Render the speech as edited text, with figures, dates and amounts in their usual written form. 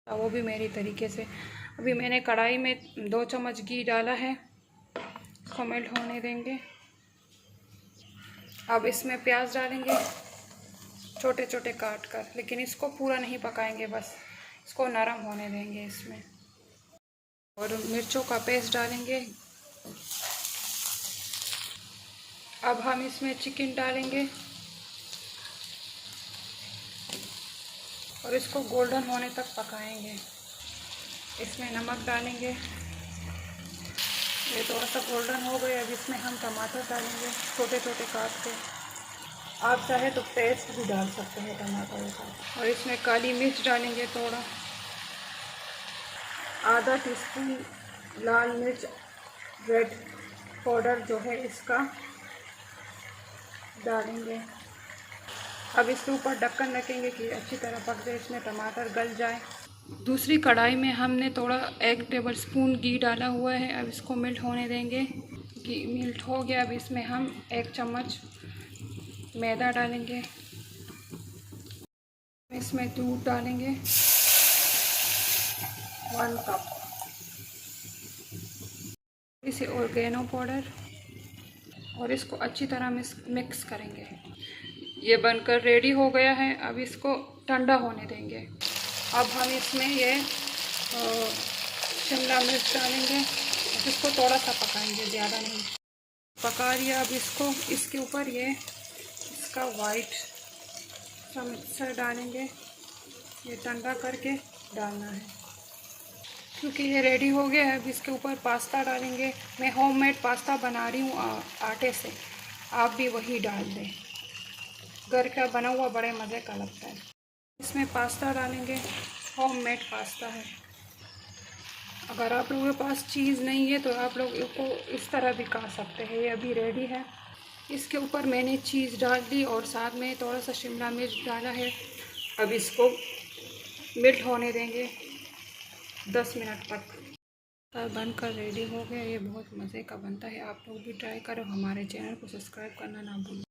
वो भी मेरी तरीके से। अभी मैंने कढ़ाई में 2 चम्मच घी डाला है, इसको मेल्ट होने देंगे। अब इसमें प्याज डालेंगे छोटे छोटे काट कर, लेकिन इसको पूरा नहीं पकाएंगे, बस इसको नरम होने देंगे इसमें। और मिर्चों का पेस्ट डालेंगे। अब हम इसमें चिकन डालेंगे और इसको गोल्डन होने तक पकाएंगे। इसमें नमक डालेंगे, ये थोड़ा सा गोल्डन हो गया। अब इसमें हम टमाटर डालेंगे छोटे छोटे काट के। आप चाहे तो पेस्ट भी डाल सकते हैं टमाटर का। और इसमें काली मिर्च डालेंगे थोड़ा, आधा टीस्पून लाल मिर्च रेड पाउडर जो है इसका डालेंगे। अब इसके ऊपर ढक्कन रखेंगे कि अच्छी तरह पक जाए, इसमें टमाटर गल जाए। दूसरी कढ़ाई में हमने थोड़ा 1 टेबल स्पून घी डाला हुआ है। अब इसको मेल्ट होने देंगे। घी मेल्ट हो गया। अब इसमें हम 1 चम्मच मैदा डालेंगे। इसमें दूध डालेंगे 1 कप, इसे ऑर्गेनो पाउडर, और इसको अच्छी तरह मिक्स करेंगे। ये बनकर रेडी हो गया है। अब इसको ठंडा होने देंगे। अब हम इसमें ये शिमला मिर्च डालेंगे, इसको थोड़ा सा पकाएंगे, ज़्यादा नहीं। पका लिया। अब इसको इसके ऊपर ये इसका वाइट सा मिक्सर डालेंगे, ये ठंडा करके डालना है क्योंकि ये रेडी हो गया है। अब इसके ऊपर पास्ता डालेंगे। मैं होममेड पास्ता बना रही हूँ आटे से, आप भी वही डाल दें। घर का बना हुआ बड़े मज़े का लगता है। इसमें पास्ता डालेंगे, होममेड पास्ता है। अगर आप लोगों के पास चीज़ नहीं है तो आप लोग इसको इस तरह भी खा सकते हैं। ये अभी रेडी है। इसके ऊपर मैंने चीज़ डाल दी और साथ में थोड़ा सा शिमला मिर्च डाला है। अब इसको मेल्ट होने देंगे 10 मिनट तक। बनकर रेडी हो गया। ये बहुत मज़े का बनता है। आप लोग भी ट्राई करो। हमारे चैनल को सब्सक्राइब करना ना भूलें।